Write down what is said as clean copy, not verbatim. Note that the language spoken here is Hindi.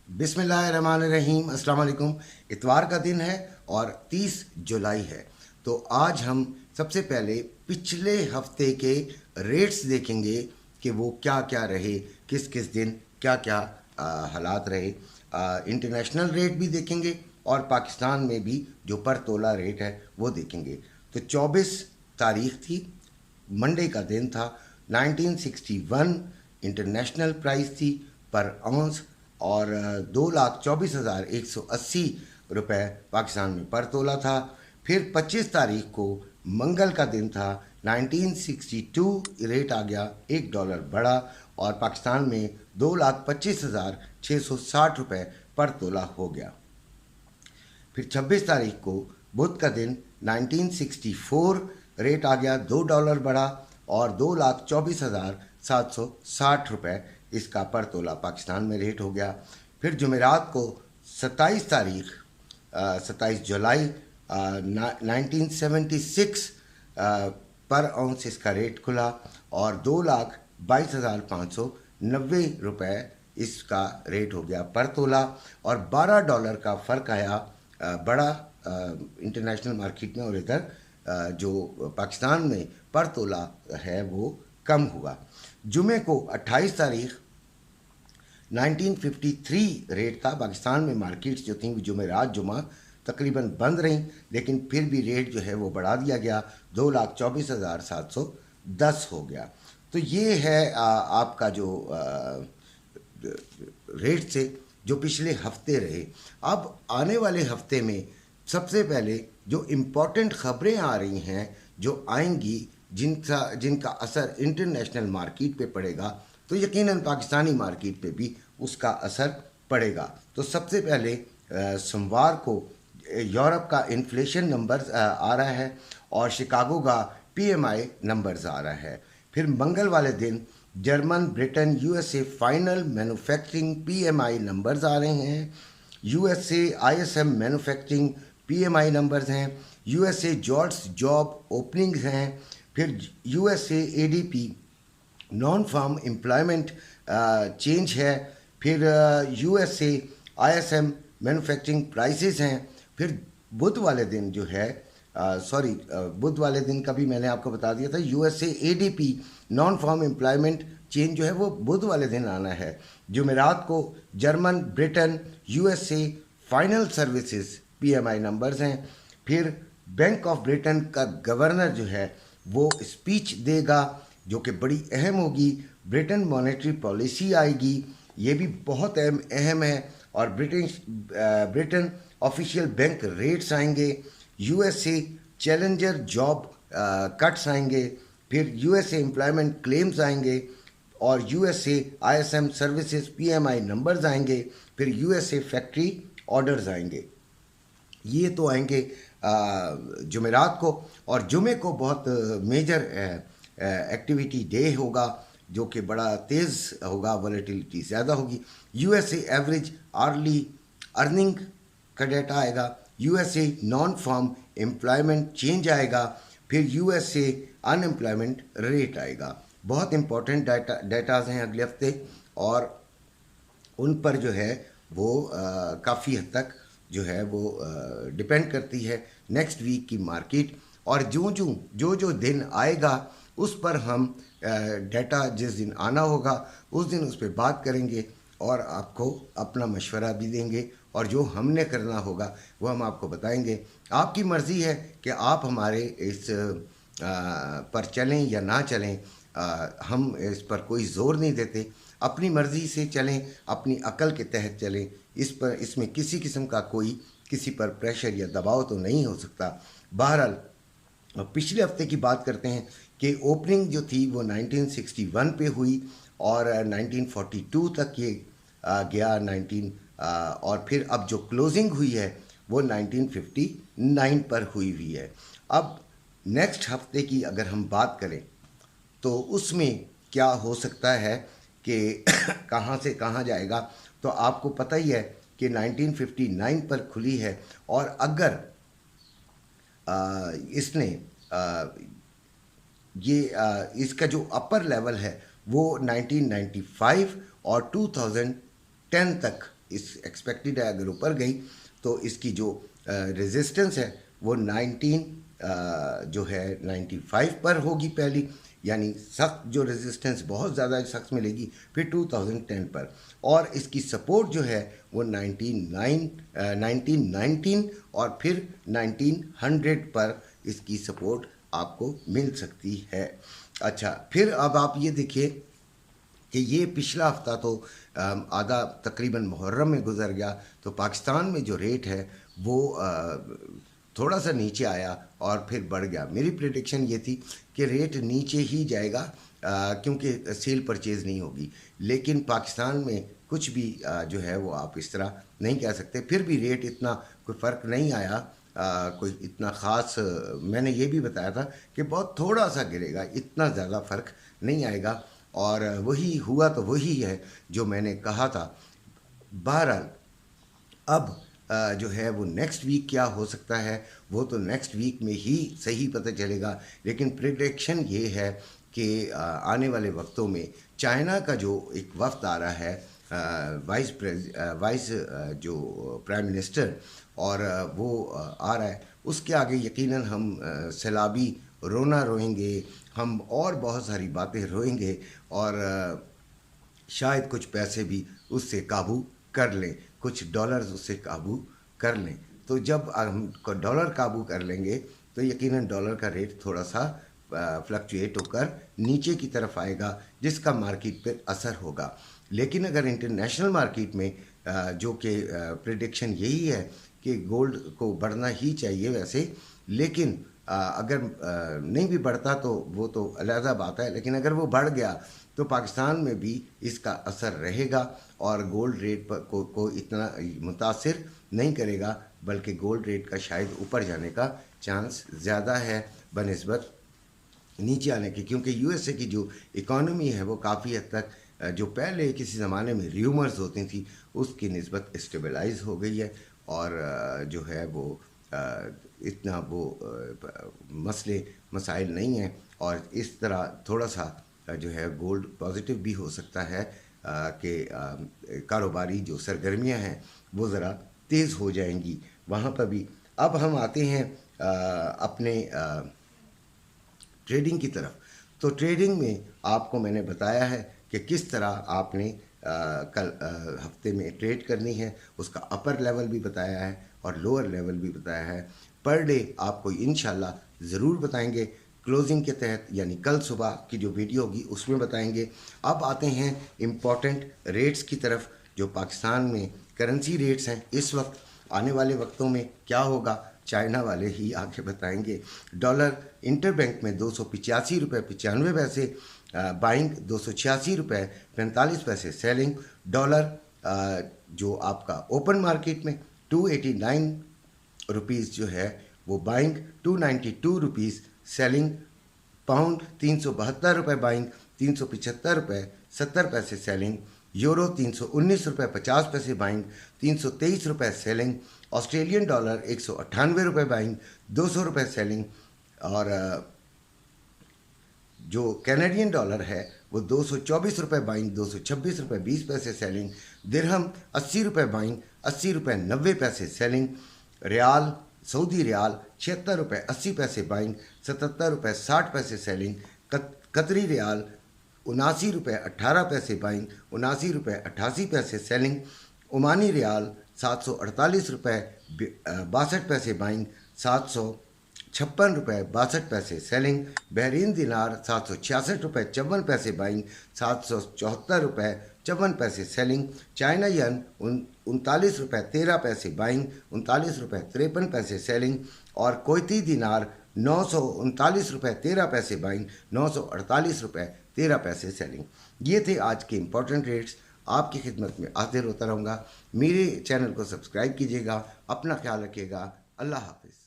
बिस्मिल्लाहिर्रहमानिर्रहीम। अस्सलाम वालेकुम। इतवार का दिन है और 30 जुलाई है। तो आज हम सबसे पहले पिछले हफ्ते के रेट्स देखेंगे कि वो क्या क्या रहे, किस किस दिन क्या क्या हालात रहे। इंटरनेशनल रेट भी देखेंगे और पाकिस्तान में भी जो पर तोला रेट है वो देखेंगे। तो 24 तारीख थी, मंडे का दिन था। 1961 इंटरनेशनल प्राइस थी पर आउंस और 2,24,180 रुपये पाकिस्तान में पर तोला था। फिर 25 तारीख को मंगल का दिन था। 1962 रेट आ गया, $1 बढ़ा और पाकिस्तान में 2,25,660 रुपये पर तोला हो गया। फिर 26 तारीख को बुध का दिन 1964 रेट आ गया, $2 बढ़ा और 2,24,760 रुपये इसका पर तोला पाकिस्तान में रेट हो गया। फिर जुमेरात को 27 जुलाई 1976 पर आउंस इसका रेट खुला और 2,22,590 रुपये इसका रेट हो गया पर तोला और $12 का फ़र्क आया बड़ा इंटरनेशनल मार्केट में, और इधर जो पाकिस्तान में पर तोला है वो कम हुआ। जुमे को 28 तारीख 1953 रेट था। पाकिस्तान में मार्केट्स जो थी जुमेरात जुमा तकरीबन बंद रहीं, लेकिन फिर भी रेट जो है वो बढ़ा दिया गया, 2,24,710 हो गया। तो ये है आपका जो रेट से जो पिछले हफ्ते रहे। अब आने वाले हफ्ते में सबसे पहले जो इम्पोर्टेंट ख़बरें आ रही हैं, जो आएंगी, जिनका असर इंटरनेशनल मार्केट पे पड़ेगा, तो यकीनन पाकिस्तानी मार्केट पे भी उसका असर पड़ेगा। तो सबसे पहले सोमवार को यूरोप का इन्फ्लेशन नंबर्स आ रहा है और शिकागो का PMI नंबर्स आ रहा है। फिर मंगल वाले दिन German, Britain, USA final manufacturing PMI numbers आ रहे हैं। USA ISM manufacturing PMI numbers हैं। USA जॉब ओपनिंग्स हैं। फिर USA ADP non farm employment change है। फिर USA ISM मैन्युफैक्चरिंग प्राइसेस हैं। फिर बुध वाले दिन जो है बुध वाले दिन का भी मैंने आपको बता दिया था, USA ADP non farm employment change जो है वो बुध वाले दिन आना है। जुमेरात को German, Britain, USA final services PMI numbers हैं। फिर बैंक ऑफ ब्रिटेन का गवर्नर जो है वो स्पीच देगा जो कि बड़ी अहम होगी। ब्रिटेन मॉनेटरी पॉलिसी आएगी, ये भी बहुत अहम है। और ब्रिटेन ऑफिशियल बैंक रेट्स आएंगे। USA चैलेंजर जॉब कट्स आएंगे। फिर USA एम्प्लॉयमेंट क्लेम्स आएंगे और USA ISM services PMI numbers आएंगे। फिर USA फैक्ट्री ऑर्डर्स आएंगे। ये तो आएंगे जुमेरात को। और जुमे को बहुत मेजर एक्टिविटी डे होगा जो कि बड़ा तेज़ होगा, वॉलेटिलिटी ज़्यादा होगी। USA एवरेज आर्ली अर्निंग का डाटा आएगा। USA non farm employment change आएगा। फिर USA अनएम्प्लॉयमेंट रेट आएगा। बहुत इंपॉर्टेंट डाटाज हैं अगले हफ्ते और उन पर जो है वो काफ़ी हद तक जो है वो डिपेंड करती है नेक्स्ट वीक की मार्केट। और जो दिन आएगा उस पर हम डाटा जिस दिन आना होगा उस दिन उस पर बात करेंगे और आपको अपना मशवरा भी देंगे और जो हमने करना होगा वो हम आपको बताएंगे। आपकी मर्ज़ी है कि आप हमारे इस पर चलें या ना चलें, हम इस पर कोई ज़ोर नहीं देते। अपनी मर्ज़ी से चलें, अपनी अकल के तहत चलें। इसमें किसी किस्म का कोई किसी पर प्रेशर या दबाव तो नहीं हो सकता। बहरहाल पिछले हफ्ते की बात करते हैं कि ओपनिंग जो थी वो 1961 पे हुई और 1942 तक ये गया और फिर अब जो क्लोजिंग हुई है वो 1959 पर हुई है। अब नेक्स्ट हफ्ते की अगर हम बात करें तो उसमें क्या हो सकता है कि कहाँ से कहाँ जाएगा। तो आपको पता ही है कि 1959 पर खुली है और अगर इसने इसका जो अपर लेवल है वो 1995 और 2010 तक इस एक्सपेक्टेड है, अगर ऊपर गई तो इसकी जो रेजिस्टेंस है वो 19 जो है 95 पर होगी पहली, यानी सख्त जो रेजिस्टेंस बहुत ज़्यादा सख्त मिलेगी, फिर 2010 पर, और इसकी सपोर्ट जो है वो 1919 और फिर 1900 पर इसकी सपोर्ट आपको मिल सकती है। अच्छा, फिर अब आप ये देखिए कि ये पिछला हफ्ता तो आधा तकरीबन मुहर्रम में गुजर गया, तो पाकिस्तान में जो रेट है वो थोड़ा सा नीचे आया और फिर बढ़ गया। मेरी प्रेडिक्शन ये थी कि रेट नीचे ही जाएगा क्योंकि सेल परचेज़ नहीं होगी, लेकिन पाकिस्तान में कुछ भी जो है वो आप इस तरह नहीं कह सकते। फिर भी रेट इतना कोई फ़र्क नहीं आया, कोई इतना ख़ास। मैंने ये भी बताया था कि बहुत थोड़ा सा गिरेगा, इतना ज़्यादा फ़र्क नहीं आएगा, और वही हुआ तो वही है जो मैंने कहा था। बहरहाल अब जो है वो नेक्स्ट वीक क्या हो सकता है वो तो नेक्स्ट वीक में ही सही पता चलेगा, लेकिन प्रेडिक्शन ये है कि आने वाले वक्तों में चाइना का जो एक वफ्द आ रहा है, वाइस जो प्राइम मिनिस्टर, और वो आ रहा है, उसके आगे यकीनन हम सैलाबी रोना रोएंगे, हम और बहुत सारी बातें रोएंगे, और शायद कुछ पैसे भी उससे काबू कर लें, कुछ डॉलर्स उससे काबू कर लें। तो जब हम डॉलर काबू कर लेंगे तो यकीनन डॉलर का रेट थोड़ा सा फ्लक्चुएट होकर नीचे की तरफ आएगा, जिसका मार्केट पर असर होगा। लेकिन अगर इंटरनेशनल मार्केट में जो कि प्रेडिक्शन यही है कि गोल्ड को बढ़ना ही चाहिए वैसे, लेकिन अगर नहीं भी बढ़ता तो वो तो अलग बात है, लेकिन अगर वो बढ़ गया तो पाकिस्तान में भी इसका असर रहेगा और गोल्ड रेट पर को इतना मुतासिर नहीं करेगा, बल्कि गोल्ड रेट का शायद ऊपर जाने का चांस ज़्यादा है बनिस्बत नीचे आने की, क्योंकि यूएसए की जो इकॉनमी है वो काफ़ी हद तक जो पहले किसी ज़माने में र्यूमर्स होती थी उसकी निस्बत स्टेबलाइज हो गई है, और जो है वो इतना वो मसले मसाइल नहीं हैं, और इस तरह थोड़ा सा जो है गोल्ड पॉजिटिव भी हो सकता है कि कारोबारी जो सरगर्मियां हैं वो ज़रा तेज़ हो जाएंगी वहाँ पर भी। अब हम आते हैं अपने ट्रेडिंग की तरफ। तो ट्रेडिंग में आपको मैंने बताया है कि किस तरह आपने कल हफ्ते में ट्रेड करनी है, उसका अपर लेवल भी बताया है और लोअर लेवल भी बताया है। पर डे आपको इंशाल्लाह ज़रूर बताएंगे क्लोजिंग के तहत, यानी कल सुबह की जो वीडियो होगी उसमें बताएंगे। अब आते हैं इम्पॉर्टेंट रेट्स की तरफ, जो पाकिस्तान में करेंसी रेट्स हैं इस वक्त, आने वाले वक्तों में क्या होगा चाइना वाले ही आके बताएंगे। डॉलर इंटरबैंक में 285 रुपये 95 पैसे बाइंग, 286 रुपये 45 पैसे सेलिंग। डॉलर जो आपका ओपन मार्केट में 289 रुपीज़ जो है वो बाइंग, 292 रुपीज़ सेलिंग। पाउंड 372 रुपये बाइंग, 375 रुपये 70 पैसे सेलिंग। यूरो 319 रुपये 50 पैसे बाइंग, 323 रुपये सेलिंग। ऑस्ट्रेलियन डॉलर 198 रुपये बाइंग, 200 रुपये सेलिंग। और जो कैनेडियन डॉलर है वो 224 रुपये बाइंग, 226 रुपये 20 पैसे सेलिंग। दिरहम 80 रुपये बाइंग, 80 रुपये 90 पैसे सेलिंग। रियाल सऊदी रियाल 76 रुपये 80 पैसे बाइंग, 77 रुपये 60 पैसे सेलिंग। कतरी रियाल 79 रुपये 18 पैसे बाइंग, 79 रुपये 88 पैसे सेलिंग। ओमानी रियाल 748 रुपये 62 पैसे बाइंग, 756 रुपये 62 पैसे सेलिंग। बहरीन दिनार 766 रुपये 54 पैसे बाइंग, 774 रुपये 54 पैसे सेलिंग। चाइना यन 39 रुपये 13 पैसे बाइंग, 39 रुपये 53 पैसे सेलिंग। और कोयती दिनार 939 रुपये 13 पैसे बाइंग, 948 रुपये 13 पैसे सेलिंग। ये थे आज के इम्पोर्टेंट रेट्स। आपकी खिदमत में हाजिर होता रहूँगा। मेरे चैनल को सब्सक्राइब कीजिएगा। अपना ख्याल रखिएगा। अल्लाह हाफिज़।